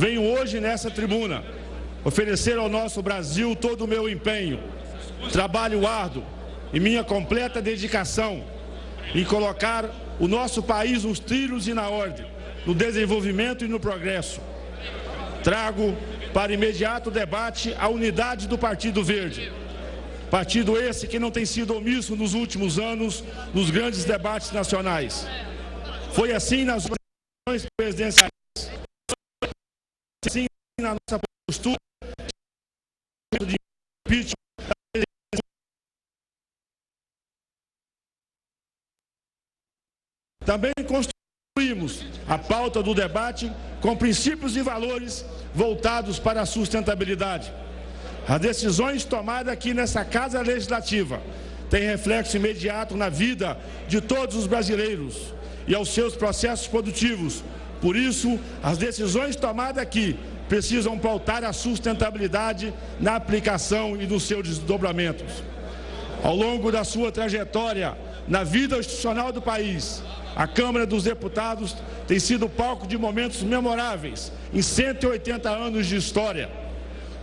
venho hoje nessa tribuna oferecer ao nosso Brasil todo o meu empenho, trabalho árduo e minha completa dedicação em colocar o nosso país nos trilhos e na ordem, no desenvolvimento e no progresso. Trago para imediato debate a unidade do Partido Verde. Partido esse que não tem sido omisso nos últimos anos nos grandes debates nacionais. Foi assim nas eleições presidenciais, assim na nossa postura de impeachment. Também construímos a pauta do debate com princípios e valores voltados para a sustentabilidade. As decisões tomadas aqui nessa Casa Legislativa têm reflexo imediato na vida de todos os brasileiros e aos seus processos produtivos. Por isso, as decisões tomadas aqui precisam pautar a sustentabilidade na aplicação e nos seus desdobramentos. Ao longo da sua trajetória na vida institucional do país, a Câmara dos Deputados tem sido palco de momentos memoráveis em 180 anos de história.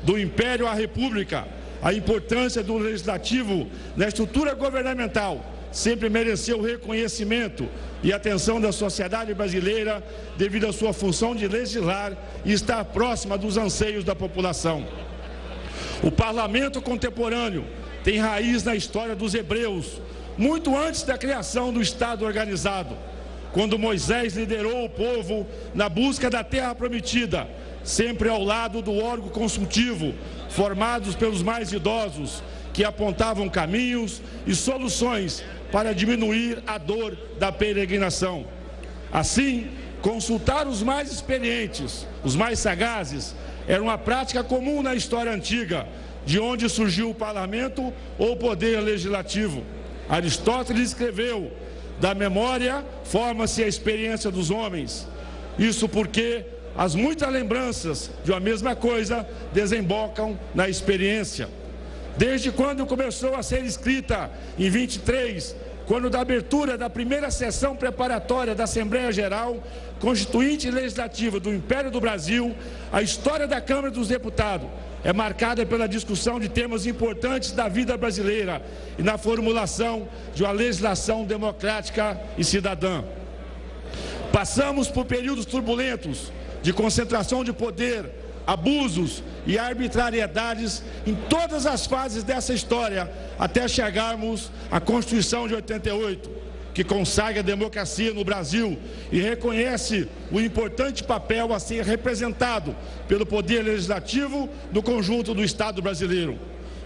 Do Império à República, a importância do Legislativo na estrutura governamental sempre mereceu reconhecimento e atenção da sociedade brasileira devido à sua função de legislar e estar próxima dos anseios da população. O Parlamento contemporâneo tem raiz na história dos hebreus, muito antes da criação do Estado organizado, quando Moisés liderou o povo na busca da terra prometida, sempre ao lado do órgão consultivo, formados pelos mais idosos, que apontavam caminhos e soluções para diminuir a dor da peregrinação. Assim, consultar os mais experientes, os mais sagazes, era uma prática comum na história antiga, de onde surgiu o parlamento ou o poder legislativo. Aristóteles escreveu: da memória forma-se a experiência dos homens. Isso porque as muitas lembranças de uma mesma coisa desembocam na experiência. Desde quando começou a ser escrita, em 23, quando da abertura da primeira sessão preparatória da Assembleia Geral Constituinte e Legislativa do Império do Brasil, a história da Câmara dos Deputados é marcada pela discussão de temas importantes da vida brasileira e na formulação de uma legislação democrática e cidadã. Passamos por períodos turbulentos de concentração de poder, abusos e arbitrariedades em todas as fases dessa história, até chegarmos à Constituição de 88, que consagra a democracia no Brasil e reconhece o importante papel a ser representado pelo Poder Legislativo no conjunto do Estado brasileiro.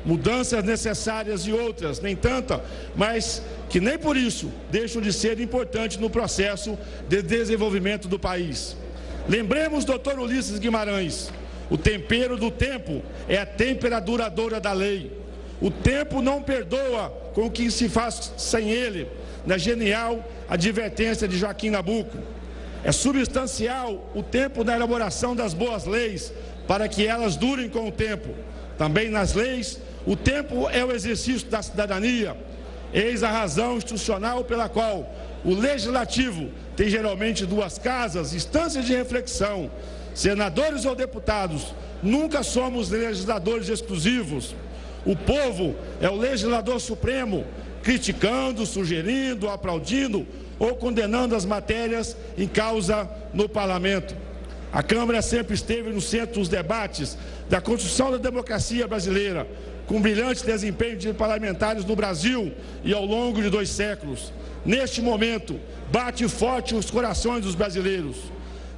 Mudanças necessárias e outras, nem tanta, mas que nem por isso deixam de ser importantes no processo de desenvolvimento do país. Lembremos, doutor Ulisses Guimarães, o tempero do tempo é a têmpera duradoura da lei. O tempo não perdoa com o que se faz sem ele, na genial advertência de Joaquim Nabuco. É substancial o tempo da elaboração das boas leis, para que elas durem com o tempo. Também nas leis, o tempo é o exercício da cidadania. Eis a razão institucional pela qual o Legislativo tem geralmente duas casas, instâncias de reflexão. Senadores ou deputados, nunca somos legisladores exclusivos. O povo é o legislador supremo, criticando, sugerindo, aplaudindo ou condenando as matérias em causa no parlamento. A Câmara sempre esteve no centro dos debates da construção da democracia brasileira, com brilhante desempenho de parlamentares no Brasil e ao longo de 2 séculos. Neste momento, bate forte os corações dos brasileiros.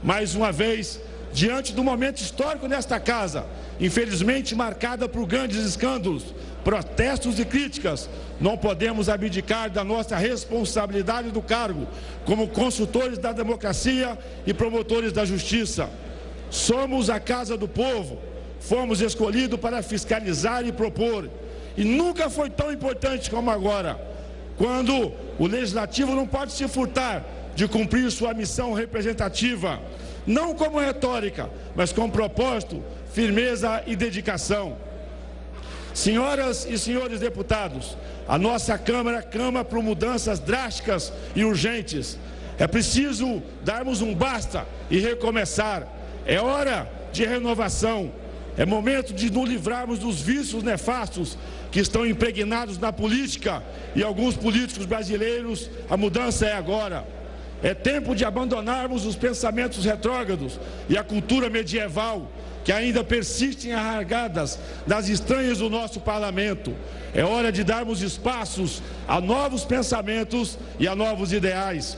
Mais uma vez, diante do momento histórico nesta casa, infelizmente marcada por grandes escândalos, protestos e críticas, não podemos abdicar da nossa responsabilidade do cargo como consultores da democracia e promotores da justiça. Somos a casa do povo, fomos escolhidos para fiscalizar e propor, e nunca foi tão importante como agora, quando o Legislativo não pode se furtar de cumprir sua missão representativa, não como retórica, mas com propósito, firmeza e dedicação. Senhoras e senhores deputados, a nossa Câmara clama por mudanças drásticas e urgentes. É preciso darmos um basta e recomeçar. É hora de renovação. É momento de nos livrarmos dos vícios nefastos que estão impregnados na política e alguns políticos brasileiros. A mudança é agora. É tempo de abandonarmos os pensamentos retrógrados e a cultura medieval que ainda persistem arraigadas nas entranhas do nosso parlamento. É hora de darmos espaços a novos pensamentos e a novos ideais.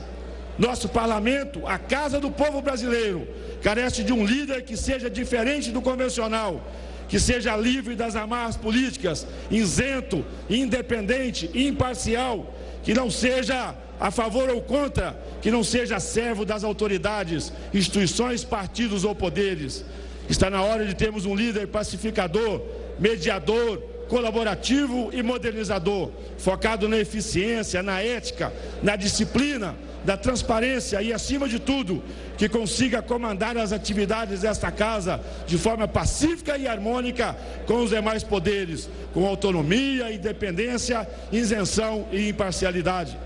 Nosso parlamento, a casa do povo brasileiro, carece de um líder que seja diferente do convencional, que seja livre das amarras políticas, isento, independente, imparcial, que não seja a favor ou contra, que não seja servo das autoridades, instituições, partidos ou poderes. Está na hora de termos um líder pacificador, mediador, colaborativo e modernizador, focado na eficiência, na ética, na disciplina, da transparência e, acima de tudo, que consiga comandar as atividades desta casa de forma pacífica e harmônica com os demais poderes, com autonomia, independência, isenção e imparcialidade.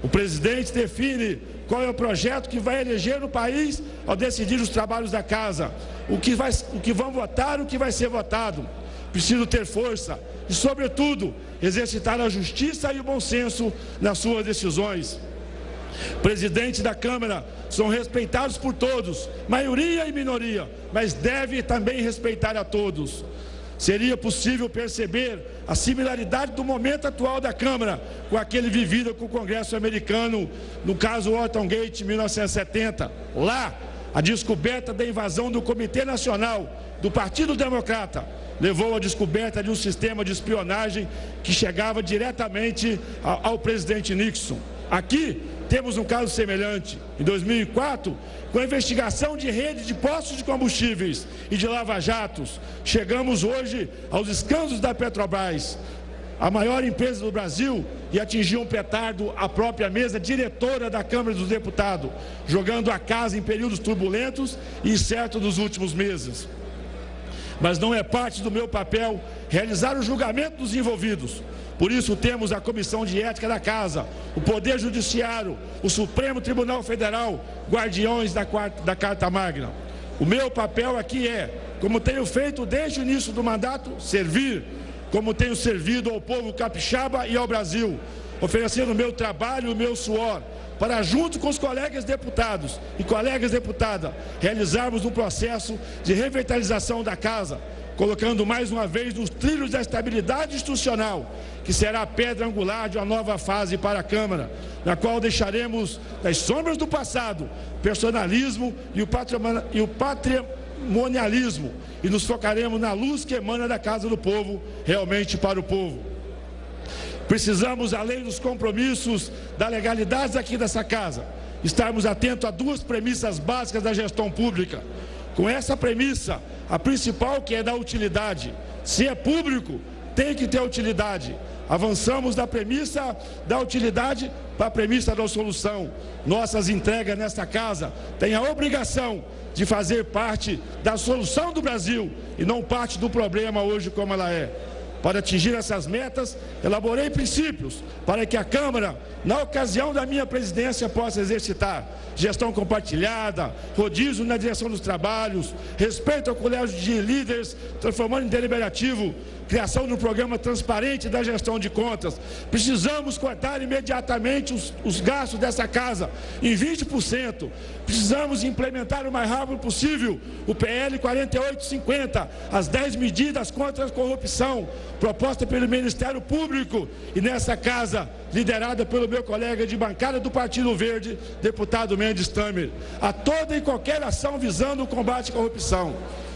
O presidente define qual é o projeto que vai eleger no país ao decidir os trabalhos da casa, o que vão votar, o que vai ser votado. Preciso ter força e, sobretudo, exercitar a justiça e o bom senso nas suas decisões. Presidente da Câmara são respeitados por todos, maioria e minoria, mas deve também respeitar a todos. Seria possível perceber a similaridade do momento atual da Câmara com aquele vivido com o Congresso americano, no caso Watergate, 1970. Lá, a descoberta da invasão do Comitê Nacional do Partido Democrata levou à descoberta de um sistema de espionagem que chegava diretamente ao presidente Nixon. Aqui, temos um caso semelhante. Em 2004, com a investigação de rede de postos de combustíveis e de lava-jatos, chegamos hoje aos escândalos da Petrobras, a maior empresa do Brasil, e atingiu um petardo a própria mesa diretora da Câmara dos Deputados, jogando a casa em períodos turbulentos e incertos dos últimos meses. Mas não é parte do meu papel realizar o julgamento dos envolvidos. Por isso temos a Comissão de Ética da Casa, o Poder Judiciário, o Supremo Tribunal Federal, guardiões da Carta Magna. O meu papel aqui é, como tenho feito desde o início do mandato, servir, como tenho servido ao povo capixaba e ao Brasil, oferecendo o meu trabalho e o meu suor, para, junto com os colegas deputados e colegas deputadas, realizarmos um processo de revitalização da Casa, colocando mais uma vez nos trilhos da estabilidade institucional, que será a pedra angular de uma nova fase para a Câmara, na qual deixaremos das sombras do passado personalismo e o patrimonialismo e nos focaremos na luz que emana da Casa do Povo, realmente para o povo. Precisamos, além dos compromissos da legalidade aqui dessa Casa, estarmos atentos a duas premissas básicas da gestão pública. Com essa premissa, a principal, que é da utilidade. Se é público, tem que ter utilidade. Avançamos da premissa da utilidade para a premissa da solução. Nossas entregas nesta casa têm a obrigação de fazer parte da solução do Brasil e não parte do problema hoje como ela é. Para atingir essas metas, elaborei princípios para que a Câmara, na ocasião da minha presidência, possa exercitar gestão compartilhada, rodízio na direção dos trabalhos, respeito ao colégio de líderes, transformando em deliberativo, criação de um programa transparente da gestão de contas. Precisamos cortar imediatamente os gastos dessa casa em 20%. Precisamos implementar o mais rápido possível o PL 4850, as 10 medidas contra a corrupção, proposta pelo Ministério Público e nessa casa, liderada pelo meu colega de bancada do Partido Verde, deputado Mendes Tamer, a toda e qualquer ação visando o combate à corrupção.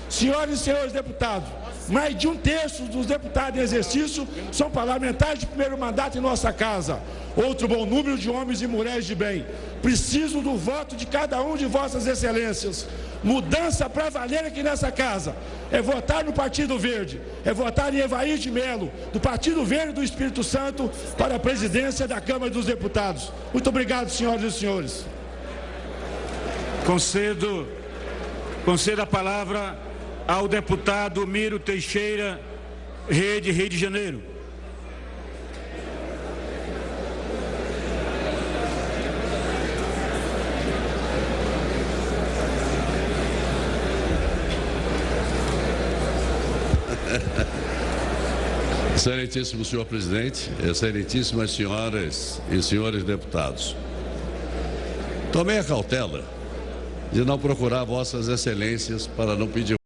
Senhoras e senhores deputados, mais de um terço dos deputados em exercício são parlamentares de primeiro mandato em nossa casa. Outro bom número de homens e mulheres de bem. Preciso do voto de cada um de vossas excelências. Mudança para valer aqui nessa casa é votar no Partido Verde, é votar em Evair de Melo, do Partido Verde do Espírito Santo, para a presidência da Câmara dos Deputados. Muito obrigado, senhoras e senhores. Concedo a palavra ao deputado Miro Teixeira, Rede, Rio de Janeiro. Excelentíssimo senhor presidente, excelentíssimas senhoras e senhores deputados. Tomei a cautela de não procurar vossas excelências para não pedir.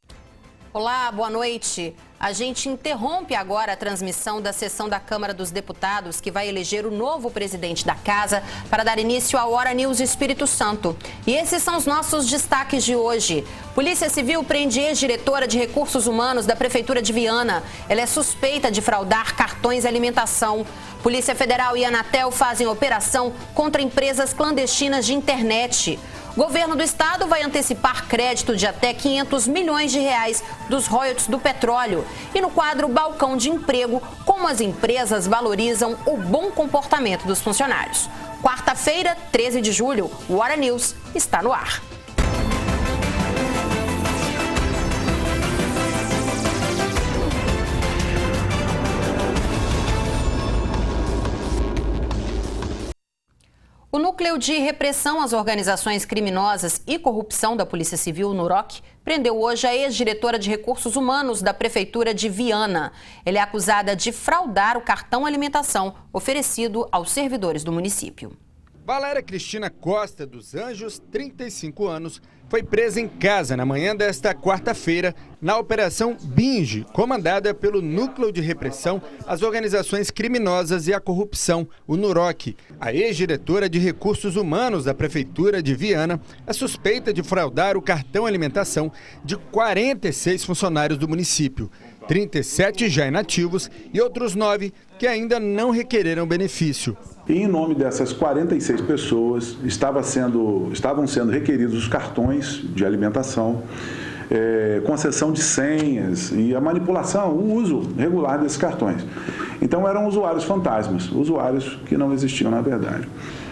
Olá, boa noite. A gente interrompe agora a transmissão da sessão da Câmara dos Deputados, que vai eleger o novo presidente da Casa, para dar início ao Hora News Espírito Santo. E esses são os nossos destaques de hoje. Polícia Civil prende ex-diretora de Recursos Humanos da Prefeitura de Viana. Ela é suspeita de fraudar cartões de alimentação. Polícia Federal e Anatel fazem operação contra empresas clandestinas de internet. Governo do Estado vai antecipar crédito de até 500 milhões de reais dos royalties do petróleo. E no quadro Balcão de Emprego, como as empresas valorizam o bom comportamento dos funcionários. Quarta-feira, 13 de julho, o Hora News está no ar. O Núcleo de Repressão às Organizações Criminosas e Corrupção da Polícia Civil, NUROC, prendeu hoje a ex-diretora de Recursos Humanos da Prefeitura de Viana. Ela é acusada de fraudar o cartão alimentação oferecido aos servidores do município. Valéria Cristina Costa dos Anjos, 35 anos, foi presa em casa na manhã desta quarta-feira na Operação Binge, comandada pelo Núcleo de Repressão às Organizações Criminosas e à Corrupção, o NUROC. A ex-diretora de Recursos Humanos da Prefeitura de Viana é suspeita de fraudar o cartão alimentação de 46 funcionários do município, 37 já inativos e outros 9 que ainda não requereram benefício. E em nome dessas 46 pessoas estavam sendo requeridos os cartões de alimentação, concessão de senhas e a manipulação, o uso regular desses cartões. Então eram usuários fantasmas, usuários que não existiam na verdade.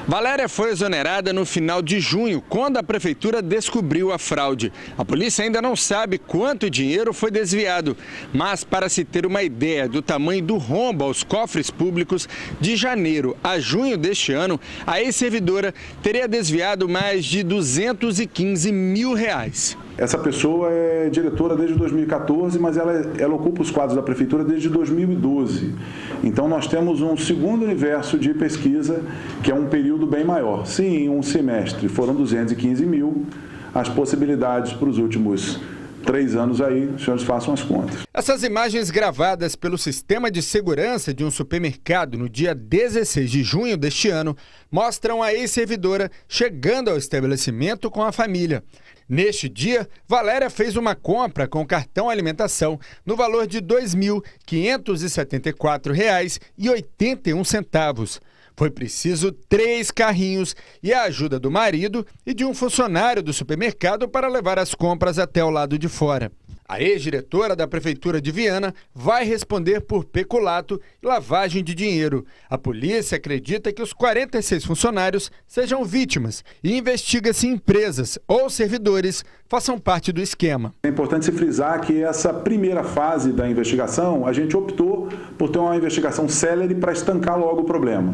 Valéria foi exonerada no final de junho, quando a prefeitura descobriu a fraude. A polícia ainda não sabe quanto dinheiro foi desviado, mas para se ter uma ideia do tamanho do rombo aos cofres públicos, de janeiro a junho deste ano, a ex-servidora teria desviado mais de 215 mil reais. Essa pessoa é diretora desde 2014, mas ela ocupa os quadros da prefeitura desde 2012. Então nós temos um segundo universo de pesquisa, que é um período bem maior. Se em um semestre foram 215 mil, as possibilidades para os últimos 3 anos aí, os senhores façam as contas. Essas imagens gravadas pelo sistema de segurança de um supermercado no dia 16 de junho deste ano mostram a ex-servidora chegando ao estabelecimento com a família. Neste dia, Valéria fez uma compra com cartão alimentação no valor de R$ 2.574,81. Foi preciso 3 carrinhos e a ajuda do marido e de um funcionário do supermercado para levar as compras até o lado de fora. A ex-diretora da Prefeitura de Viana vai responder por peculato e lavagem de dinheiro. A polícia acredita que os 46 funcionários sejam vítimas e investiga se empresas ou servidores façam parte do esquema. É importante se frisar que essa primeira fase da investigação, a gente optou por ter uma investigação célere para estancar logo o problema.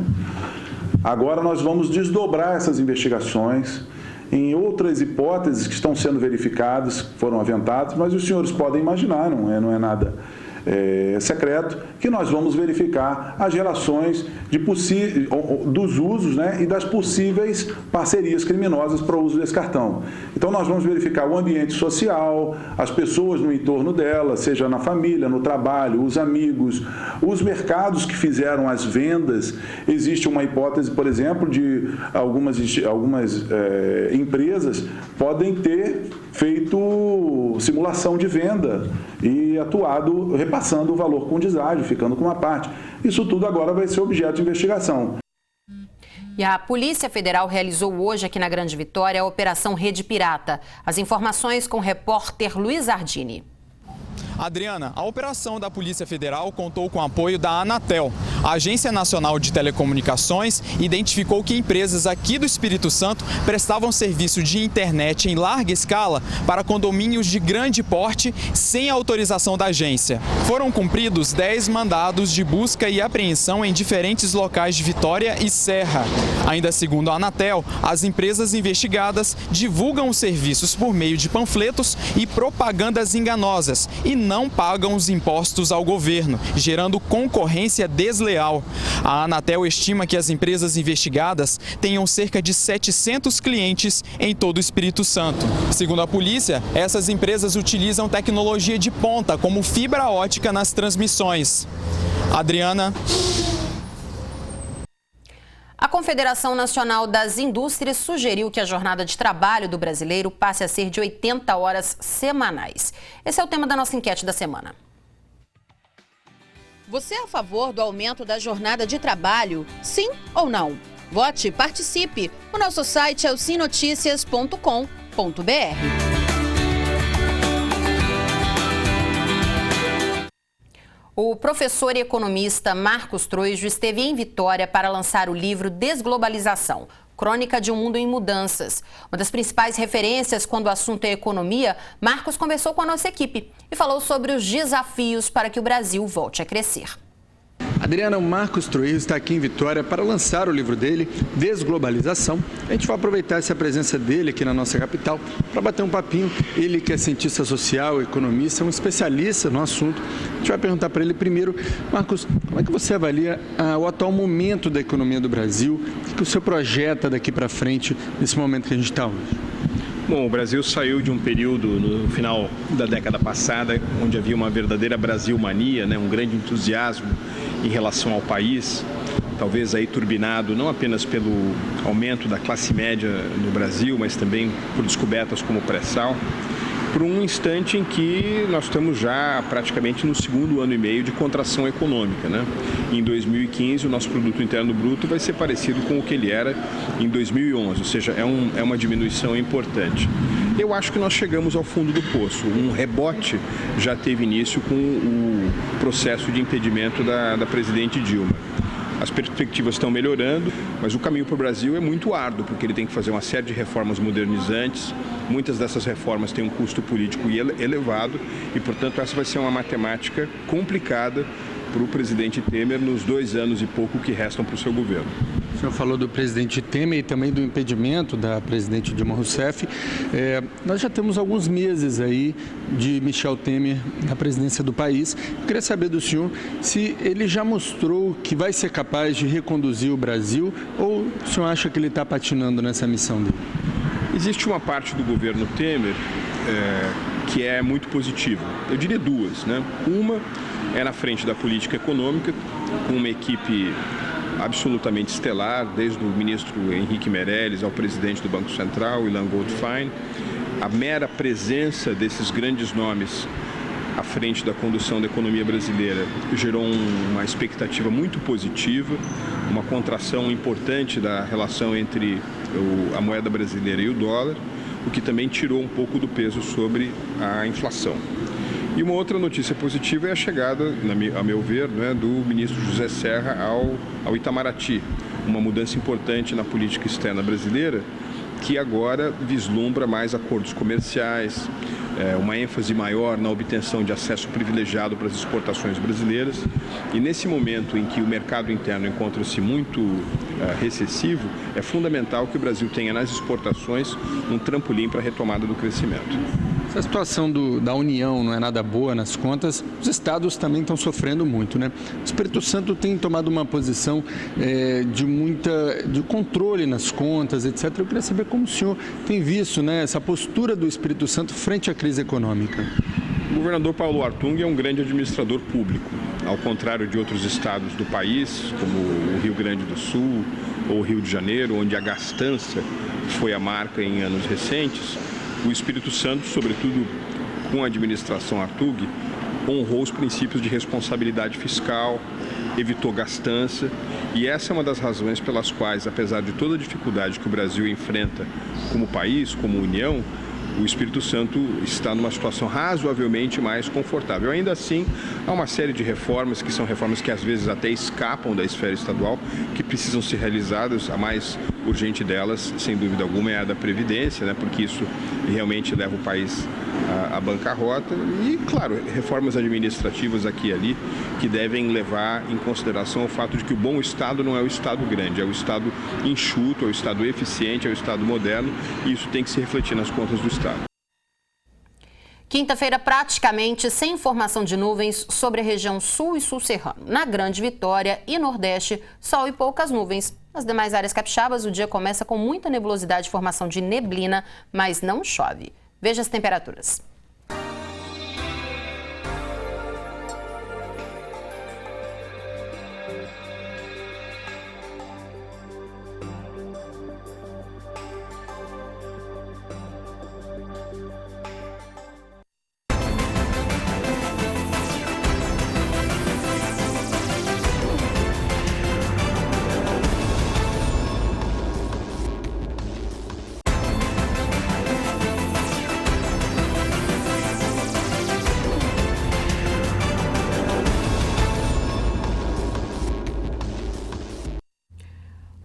Agora nós vamos desdobrar essas investigações em outras hipóteses que estão sendo verificadas, que foram aventadas, mas os senhores podem imaginar, não é nada secreto, que nós vamos verificar as relações dos usos, né, e das possíveis parcerias criminosas para o uso desse cartão. Então nós vamos verificar o ambiente social, as pessoas no entorno dela, seja na família, no trabalho, os amigos, os mercados que fizeram as vendas. Existe uma hipótese, por exemplo, de algumas empresas podem ter feito simulação de venda e atuado repassando o valor com deságio, ficando com uma parte. Isso tudo agora vai ser objeto de investigação. E a Polícia Federal realizou hoje aqui na Grande Vitória a Operação Rede Pirata. As informações com o repórter Luiz Ardini. Adriana, a operação da Polícia Federal contou com o apoio da Anatel. A Agência Nacional de Telecomunicações identificou que empresas aqui do Espírito Santo prestavam serviço de internet em larga escala para condomínios de grande porte sem autorização da agência. Foram cumpridos 10 mandados de busca e apreensão em diferentes locais de Vitória e Serra. Ainda segundo a Anatel, as empresas investigadas divulgam os serviços por meio de panfletos e propagandas enganosas e não pagam os impostos ao governo, gerando concorrência desleal. A Anatel estima que as empresas investigadas tenham cerca de 700 clientes em todo o Espírito Santo. Segundo a polícia, essas empresas utilizam tecnologia de ponta, como fibra ótica nas transmissões. Adriana. A Confederação Nacional das Indústrias sugeriu que a jornada de trabalho do brasileiro passe a ser de 80 horas semanais. Esse é o tema da nossa enquete da semana. Você é a favor do aumento da jornada de trabalho? Sim ou não? Vote e participe. O nosso site é o sinoticias.com.br. O professor e economista Marcos Troijo esteve em Vitória para lançar o livro Desglobalização, Crônica de um Mundo em Mudanças. Uma das principais referências quando o assunto é economia, Marcos conversou com a nossa equipe e falou sobre os desafios para que o Brasil volte a crescer. Adriana, o Marcos Troijo está aqui em Vitória para lançar o livro dele, Desglobalização. A gente vai aproveitar essa presença dele aqui na nossa capital para bater um papinho. Ele que é cientista social, economista, um especialista no assunto. A gente vai perguntar para ele primeiro, Marcos, como é que você avalia o atual momento da economia do Brasil? O que o senhor projeta daqui para frente nesse momento que a gente está hoje? Bom, o Brasil saiu de um período no final da década passada, onde havia uma verdadeira Brasil-mania, né? Um grande entusiasmo em relação ao país, talvez aí turbinado não apenas pelo aumento da classe média no Brasil, mas também por descobertas como o pré-sal, por um instante em que nós estamos já praticamente no segundo ano e meio de contração econômica, né? Em 2015, o nosso produto interno bruto vai ser parecido com o que ele era em 2011, ou seja, é uma diminuição importante. Eu acho que nós chegamos ao fundo do poço. Um rebote já teve início com o processo de impedimento da presidente Dilma. As perspectivas estão melhorando, mas o caminho para o Brasil é muito árduo, porque ele tem que fazer uma série de reformas modernizantes. Muitas dessas reformas têm um custo político elevado e, portanto, essa vai ser uma matemática complicada para o presidente Temer nos 2 anos e pouco que restam para o seu governo. O senhor falou do presidente Temer e também do impedimento da presidente Dilma Rousseff. Nós já temos alguns meses aí de Michel Temer na presidência do país. Eu queria saber do senhor se ele já mostrou que vai ser capaz de reconduzir o Brasil ou o senhor acha que ele está patinando nessa missão dele? Existe uma parte do governo Temer que é muito positiva. Eu diria 2, né? Uma é na frente da política econômica, com uma equipe absolutamente estelar, desde o ministro Henrique Meirelles ao presidente do Banco Central, Ilan Goldfein. A mera presença desses grandes nomes à frente da condução da economia brasileira gerou uma expectativa muito positiva, uma contração importante da relação entre a moeda brasileira e o dólar, o que também tirou um pouco do peso sobre a inflação. E uma outra notícia positiva é a chegada, a meu ver, né, do ministro José Serra ao Itamaraty, uma mudança importante na política externa brasileira, que agora vislumbra mais acordos comerciais, uma ênfase maior na obtenção de acesso privilegiado para as exportações brasileiras. E nesse momento em que o mercado interno encontra-se muito recessivo, é fundamental que o Brasil tenha nas exportações um trampolim para a retomada do crescimento. Se a situação da União não é nada boa nas contas, os estados também estão sofrendo muito, né? O Espírito Santo tem tomado uma posição de controle nas contas, etc. Eu queria saber como o senhor tem visto, né, essa postura do Espírito Santo frente à crise econômica. O governador Paulo Artung é um grande administrador público. Ao contrário de outros estados do país, como o Rio Grande do Sul ou o Rio de Janeiro, onde a gastança foi a marca em anos recentes, o Espírito Santo, sobretudo com a administração Artung, honrou os princípios de responsabilidade fiscal, evitou gastança, e essa é uma das razões pelas quais, apesar de toda a dificuldade que o Brasil enfrenta como país, como União, o Espírito Santo está numa situação razoavelmente mais confortável. Ainda assim, há uma série de reformas que são reformas que às vezes até escapam da esfera estadual, que precisam ser realizadas. A mais urgente delas, sem dúvida alguma, é a da Previdência, né? Porque isso realmente leva o país à bancarrota. E, claro, reformas administrativas aqui e ali que devem levar em consideração o fato de que o bom Estado não é o Estado grande, é o Estado enxuto, é o Estado eficiente, é o Estado moderno, e isso tem que se refletir nas contas do Estado. Quinta-feira praticamente sem formação de nuvens sobre a região sul e sul-serrano. Na Grande Vitória e Nordeste, sol e poucas nuvens. Nas demais áreas capixabas, o dia começa com muita nebulosidade e formação de neblina, mas não chove. Veja as temperaturas.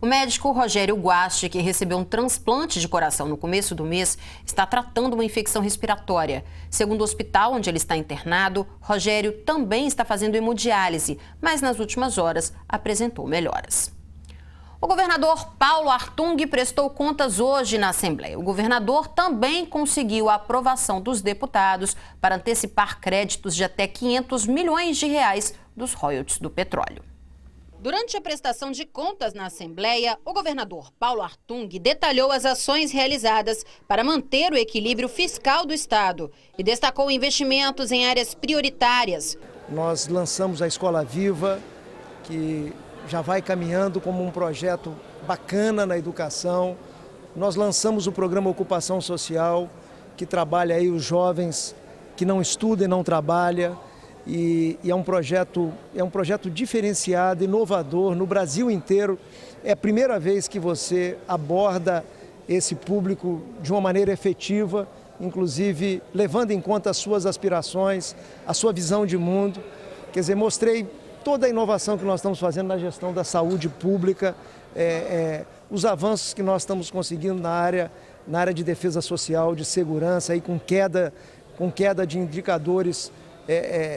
O médico Rogério Guasti, que recebeu um transplante de coração no começo do mês, está tratando uma infecção respiratória. Segundo o hospital onde ele está internado, Rogério também está fazendo hemodiálise, mas nas últimas horas apresentou melhoras. O governador Paulo Artung prestou contas hoje na Assembleia. O governador também conseguiu a aprovação dos deputados para antecipar créditos de até 500 milhões de reais dos royalties do petróleo. Durante a prestação de contas na Assembleia, o governador Paulo Artung detalhou as ações realizadas para manter o equilíbrio fiscal do Estado e destacou investimentos em áreas prioritárias. Nós lançamos a Escola Viva, que já vai caminhando como um projeto bacana na educação. Nós lançamos o programa Ocupação Social, que trabalha aí os jovens que não estudam e não trabalham. E é um projeto diferenciado, inovador, no Brasil inteiro. É a primeira vez que você aborda esse público de uma maneira efetiva, inclusive levando em conta as suas aspirações, a sua visão de mundo. Quer dizer, mostrei toda a inovação que nós estamos fazendo na gestão da saúde pública, os avanços que nós estamos conseguindo na área de defesa social, de segurança, aí com queda de indicadores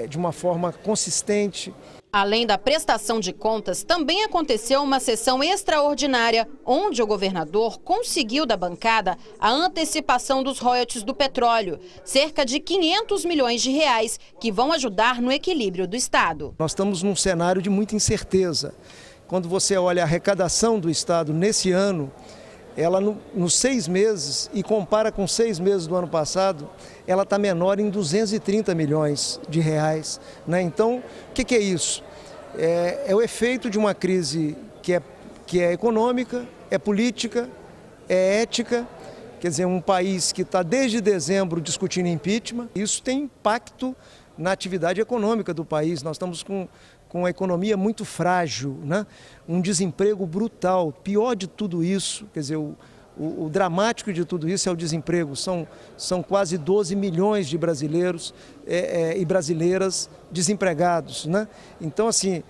de uma forma consistente. Além da prestação de contas, também aconteceu uma sessão extraordinária, onde o governador conseguiu da bancada a antecipação dos royalties do petróleo, cerca de 500 milhões de reais, que vão ajudar no equilíbrio do Estado. Nós estamos num cenário de muita incerteza. Quando você olha a arrecadação do Estado nesse ano, ela nos 6 meses, e compara com 6 meses do ano passado, ela está menor em 230 milhões de reais. Né? Então, o que é isso? É o efeito de uma crise que é econômica, é política, é ética. Quer dizer, um país que está desde dezembro discutindo impeachment, isso tem impacto na atividade econômica do país. Nós estamos com uma economia muito frágil, né? Um desemprego brutal. Pior de tudo isso, quer dizer, o dramático de tudo isso é o desemprego. São quase 12 milhões de brasileiros e brasileiras desempregados, né? Então, assim,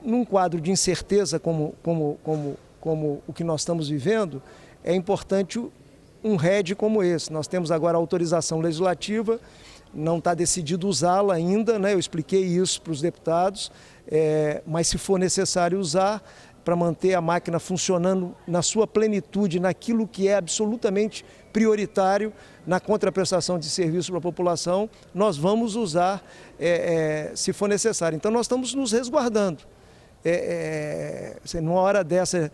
num quadro de incerteza como o que nós estamos vivendo, é importante um RED como esse. Nós temos agora a autorização legislativa, não está decidido usá-la ainda, né? Eu expliquei isso para os deputados, mas se for necessário usar para manter a máquina funcionando na sua plenitude, naquilo que é absolutamente prioritário na contraprestação de serviço para a população, nós vamos usar se for necessário. Então nós estamos nos resguardando. Numa hora dessa,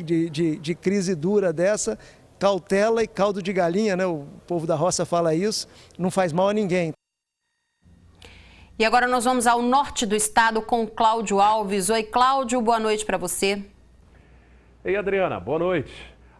de crise dura dessa, cautela e caldo de galinha, né? O povo da roça fala isso, não faz mal a ninguém. E agora nós vamos ao norte do estado com Cláudio Alves. Oi, Cláudio, boa noite para você. Ei, Adriana, boa noite.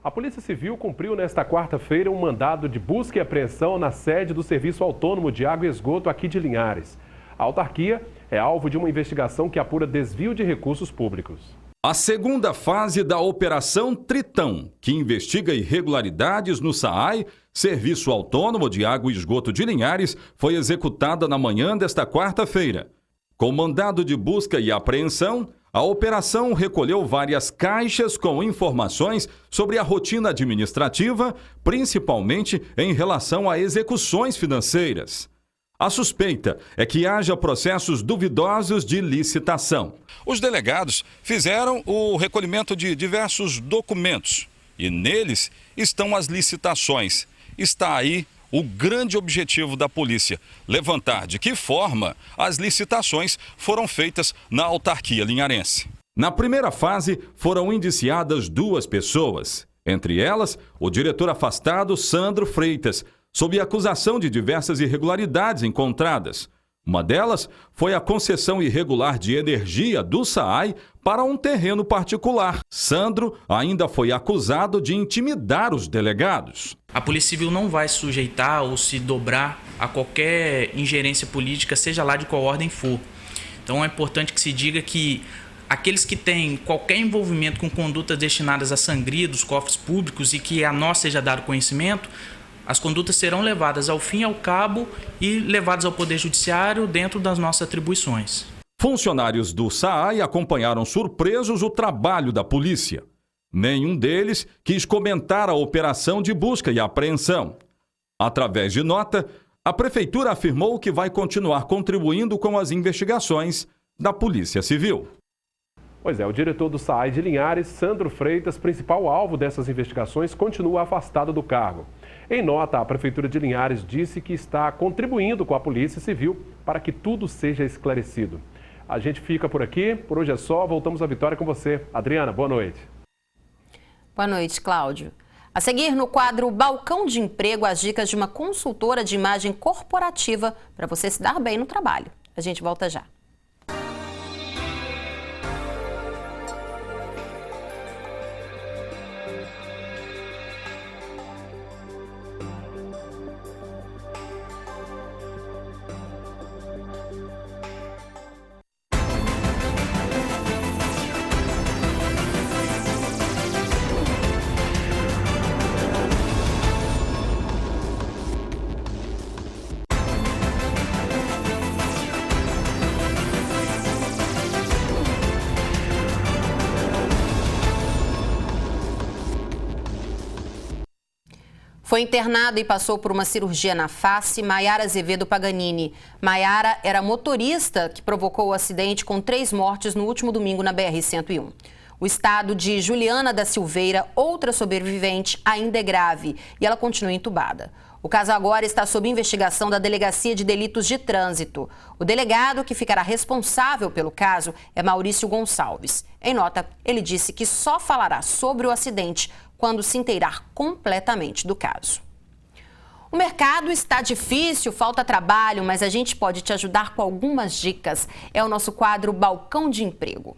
A Polícia Civil cumpriu nesta quarta-feira um mandado de busca e apreensão na sede do Serviço Autônomo de Água e Esgoto aqui de Linhares. A autarquia é alvo de uma investigação que apura desvio de recursos públicos. A segunda fase da Operação Tritão, que investiga irregularidades no SAAI, Serviço Autônomo de Água e Esgoto de Linhares, foi executada na manhã desta quarta-feira. Com mandado de busca e apreensão, a operação recolheu várias caixas com informações sobre a rotina administrativa, principalmente em relação a execuções financeiras. A suspeita é que haja processos duvidosos de licitação. Os delegados fizeram o recolhimento de diversos documentos e neles estão as licitações. Está aí o grande objetivo da polícia: levantar de que forma as licitações foram feitas na autarquia linharense. Na primeira fase, foram indiciadas 2 pessoas. Entre elas, o diretor afastado Sandro Freitas, sob acusação de diversas irregularidades encontradas. Uma delas foi a concessão irregular de energia do SAAI para um terreno particular. Sandro ainda foi acusado de intimidar os delegados. A Polícia Civil não vai se sujeitar ou se dobrar a qualquer ingerência política, seja lá de qual ordem for. Então é importante que se diga que aqueles que têm qualquer envolvimento com condutas destinadas à sangria dos cofres públicos e que a nós seja dado conhecimento, as condutas serão levadas ao fim e ao cabo e levadas ao Poder Judiciário dentro das nossas atribuições. Funcionários do SAAI acompanharam surpresos o trabalho da polícia. Nenhum deles quis comentar a operação de busca e apreensão. Através de nota, a Prefeitura afirmou que vai continuar contribuindo com as investigações da Polícia Civil. Pois é, o diretor do SAAI de Linhares, Sandro Freitas, principal alvo dessas investigações, continua afastado do cargo. Em nota, a Prefeitura de Linhares disse que está contribuindo com a Polícia Civil para que tudo seja esclarecido. A gente fica por aqui, por hoje é só, voltamos à Vitória com você. Adriana, boa noite. Boa noite, Cláudio. A seguir, no quadro Balcão de Emprego, as dicas de uma consultora de imagem corporativa para você se dar bem no trabalho. A gente volta já. Foi internado e passou por uma cirurgia na face Maiara Azevedo Paganini. Maiara era motorista que provocou o acidente com 3 mortes no último domingo na BR-101. O estado de Juliana da Silveira, outra sobrevivente, ainda é grave e ela continua entubada. O caso agora está sob investigação da Delegacia de Delitos de Trânsito. O delegado que ficará responsável pelo caso é Maurício Gonçalves. Em nota, ele disse que só falará sobre o acidente quando se inteirar completamente do caso. O mercado está difícil, falta trabalho, mas a gente pode te ajudar com algumas dicas. É o nosso quadro Balcão de Emprego.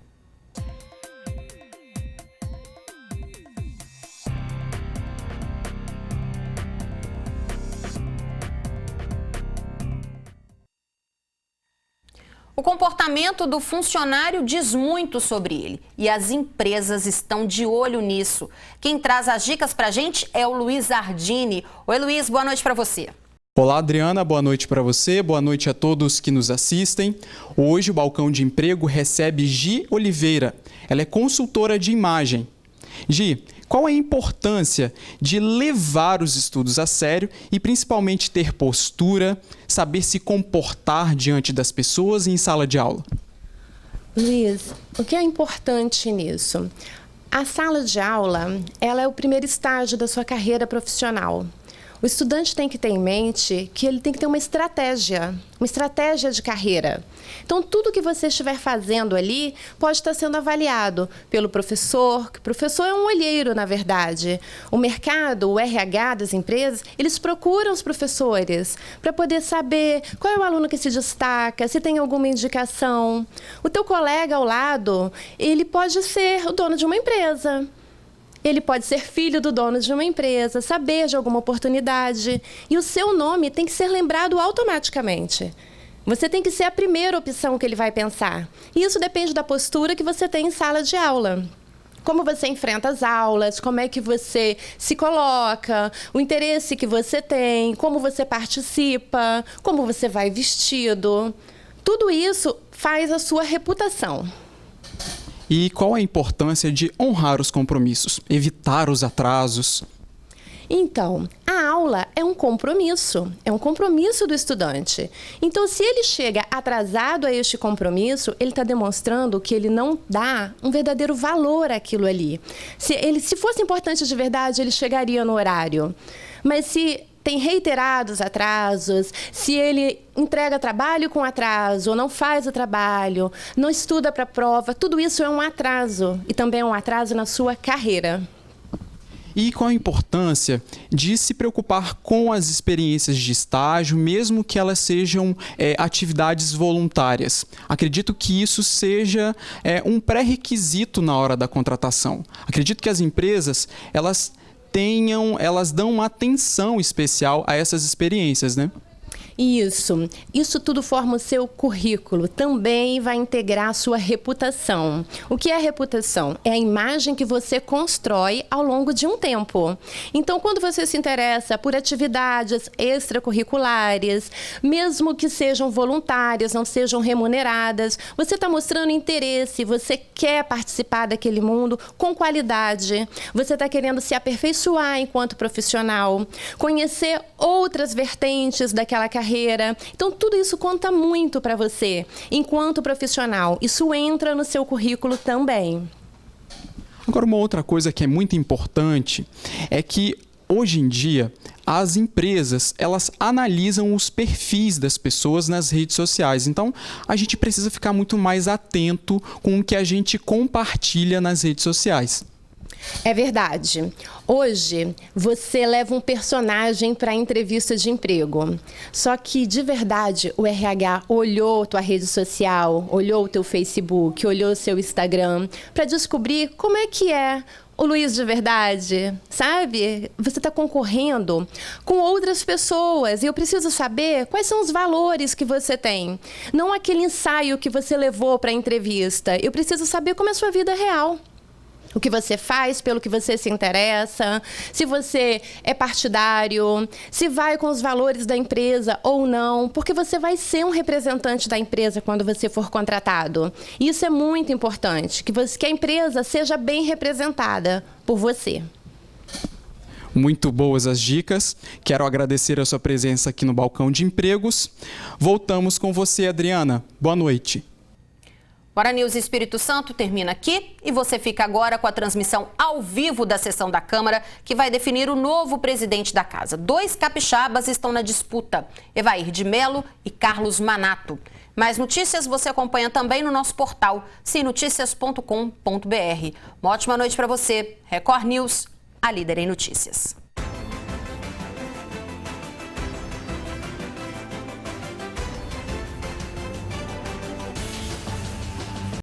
O comportamento do funcionário diz muito sobre ele e as empresas estão de olho nisso. Quem traz as dicas pra gente é o Luiz Ardini. Oi, Luiz, boa noite para você. Olá, Adriana, boa noite para você, boa noite a todos que nos assistem. Hoje o Balcão de Emprego recebe Gi Oliveira. Ela é consultora de imagem. Gi, qual a importância de levar os estudos a sério e principalmente ter postura, saber se comportar diante das pessoas e em sala de aula? Luiz, o que é importante nisso? A sala de aula, ela é o primeiro estágio da sua carreira profissional. O estudante tem que ter em mente que ele tem que ter uma estratégia de carreira. Então, tudo que você estiver fazendo ali pode estar sendo avaliado pelo professor, que o professor é um olheiro, na verdade. O mercado, o RH das empresas, eles procuram os professores para poder saber qual é o aluno que se destaca, se tem alguma indicação. O teu colega ao lado, ele pode ser o dono de uma empresa. Ele pode ser filho do dono de uma empresa, saber de alguma oportunidade. E o seu nome tem que ser lembrado automaticamente. Você tem que ser a primeira opção que ele vai pensar. E isso depende da postura que você tem em sala de aula. Como você enfrenta as aulas, como é que você se coloca, o interesse que você tem, como você participa, como você vai vestido. Tudo isso faz a sua reputação. E qual a importância de honrar os compromissos, evitar os atrasos? Então, a aula é um compromisso do estudante. Então, se ele chega atrasado a este compromisso, ele está demonstrando que ele não dá um verdadeiro valor àquilo ali. Se fosse importante de verdade, ele chegaria no horário. Mas se tem reiterados atrasos, se ele entrega trabalho com atraso, ou não faz o trabalho, não estuda para a prova, tudo isso é um atraso e também é um atraso na sua carreira. E qual a importância de se preocupar com as experiências de estágio, mesmo que elas sejam atividades voluntárias? Acredito que isso seja um pré-requisito na hora da contratação. Acredito que as empresas, elas dão uma atenção especial a essas experiências, né? Isso tudo forma o seu currículo, também vai integrar a sua reputação. O que é a reputação? É a imagem que você constrói ao longo de um tempo. Então, quando você se interessa por atividades extracurriculares, mesmo que sejam voluntárias, não sejam remuneradas, você está mostrando interesse, você quer participar daquele mundo com qualidade, você está querendo se aperfeiçoar enquanto profissional, conhecer outras vertentes daquela carreira. Então, tudo isso conta muito para você, enquanto profissional. Isso entra no seu currículo também. Agora, uma outra coisa que é muito importante é que, hoje em dia, as empresas, elas analisam os perfis das pessoas nas redes sociais. Então, a gente precisa ficar muito mais atento com o que a gente compartilha nas redes sociais. É verdade. Hoje, você leva um personagem para a entrevista de emprego. Só que, de verdade, o RH olhou tua rede social, olhou o teu Facebook, olhou o seu Instagram, para descobrir como é que é o Luiz de verdade, sabe? Você está concorrendo com outras pessoas e eu preciso saber quais são os valores que você tem. Não aquele ensaio que você levou para a entrevista. Eu preciso saber como é a sua vida real. O que você faz, pelo que você se interessa, se você é partidário, se vai com os valores da empresa ou não, porque você vai ser um representante da empresa quando você for contratado. Isso é muito importante, que a empresa seja bem representada por você. Muito boas as dicas. Quero agradecer a sua presença aqui no Balcão de Empregos. Voltamos com você, Adriana. Boa noite. Hora News Espírito Santo termina aqui e você fica agora com a transmissão ao vivo da sessão da Câmara, que vai definir o novo presidente da Casa. 2 capixabas estão na disputa, Evair de Melo e Carlos Manato. Mais notícias você acompanha também no nosso portal, cnoticias.com.br. Uma ótima noite para você. Record News, a líder em notícias.